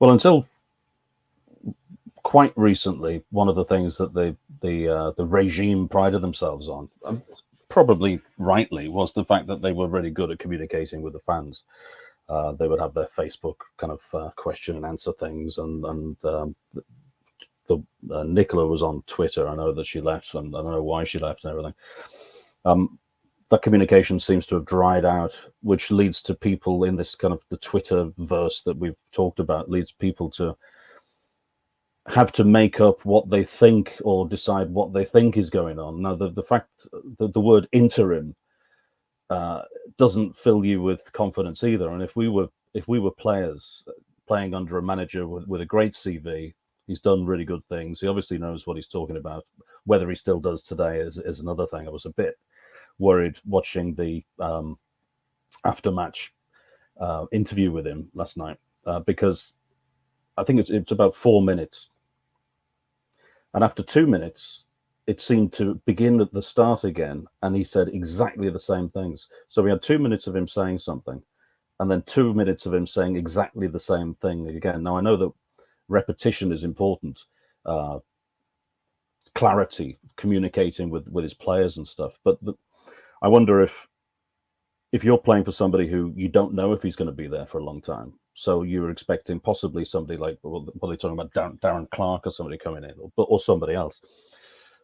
Well, until quite recently, one of the things that the regime prided themselves on, probably rightly, was the fact that they were really good at communicating with the fans. They would have their Facebook kind of question and answer things, and Nicola was on Twitter. I know that she left, and I don't know why she left and everything. That communication seems to have dried out, which leads to people in this kind of the Twitter verse that we've talked about, leads people to have to make up what they think or decide what they think is going on. Now, the fact that the word interim doesn't fill you with confidence either. And if we were players playing under a manager with a great CV, he's done really good things. He obviously knows what he's talking about. Whether he still does today is another thing. I was a bit worried watching the after-match interview with him last night because I think it's about 4 minutes, and after 2 minutes, it seemed to begin at the start again, and he said exactly the same things. So we had 2 minutes of him saying something, and then 2 minutes of him saying exactly the same thing again. Now, I know that repetition is important, clarity, communicating with his players and stuff, but I wonder if you're playing for somebody who you don't know if he's going to be there for a long time, so you're expecting possibly somebody like, what are they talking about, Darren Clark or somebody coming in, or somebody else.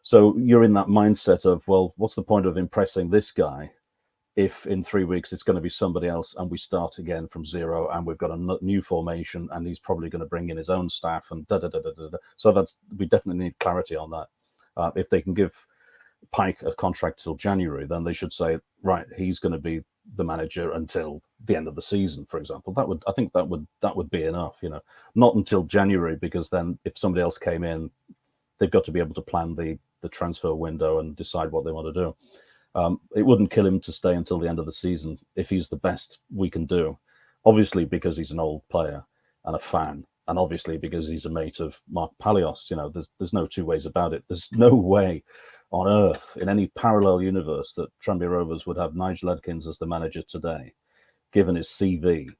So you're in that mindset of, well, what's the point of impressing this guy if in 3 weeks it's going to be somebody else and we start again from zero and we've got a new formation and he's probably going to bring in his own staff and da-da-da-da-da. So we definitely need clarity on that. If they can give Pike a contract till January, then they should say, right, he's going to be the manager until the end of the season, for example. I think that would be enough, not until January, because then if somebody else came in, they've got to be able to plan the transfer window and decide what they want to do. It wouldn't kill him to stay until the end of the season if he's the best we can do, obviously because he's an old player and a fan, and obviously because he's a mate of Mark Palios. There's no two ways about it. There's no way on earth, in any parallel universe, that Tranmere Rovers would have Nigel Adkins as the manager today, given his CV,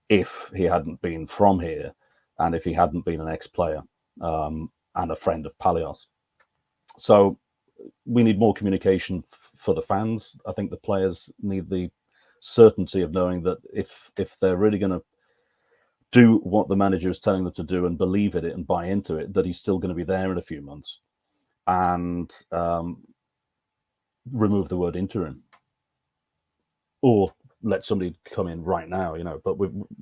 if he hadn't been from here and if he hadn't been an ex-player and a friend of Palios. So we need more communication for the fans. I think the players need the certainty of knowing that if they're really going to do what the manager is telling them to do and believe in it and buy into it, that he's still going to be there in a few months. And remove the word interim, or let somebody come in right now, But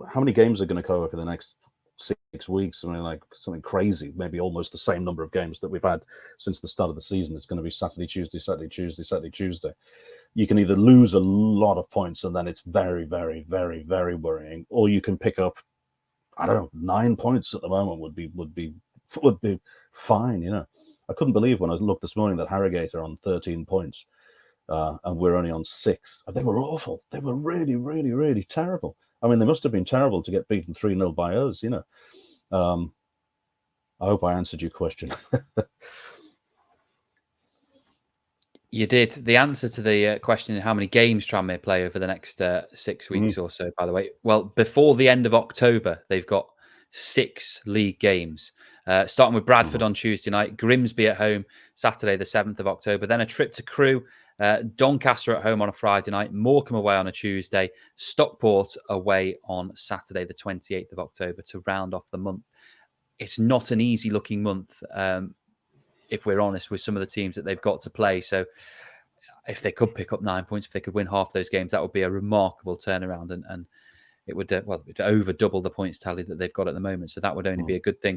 how many games are going to go over the next 6 weeks? I mean, like something crazy, maybe almost the same number of games that we've had since the start of the season. It's going to be Saturday, Tuesday, Saturday, Tuesday, Saturday, Tuesday. You can either lose a lot of points and then it's very, very, very, very worrying, or you can pick up, I don't know, 9 points at the moment would be fine, I couldn't believe when I looked this morning that Harrogate are on 13 points and we're only on 6. They were awful. They were really, really, really terrible. I mean, they must have been terrible to get beaten 3-0 by us, I hope I answered your question. You did. The answer to the question, how many games Tranmere play over the next 6 weeks or so, by the way. Well, before the end of October, they've got 6 league games. Starting with Bradford on Tuesday night, Grimsby at home, Saturday the 7th of October. Then a trip to Crewe, Doncaster at home on a Friday night, Morecambe away on a Tuesday, Stockport away on Saturday the 28th of October to round off the month. It's not an easy looking month, if we're honest, with some of the teams that they've got to play. So if they could pick up 9 points, if they could win half those games, that would be a remarkable turnaround, and it would over double the points tally that they've got at the moment. So that would only be a good thing.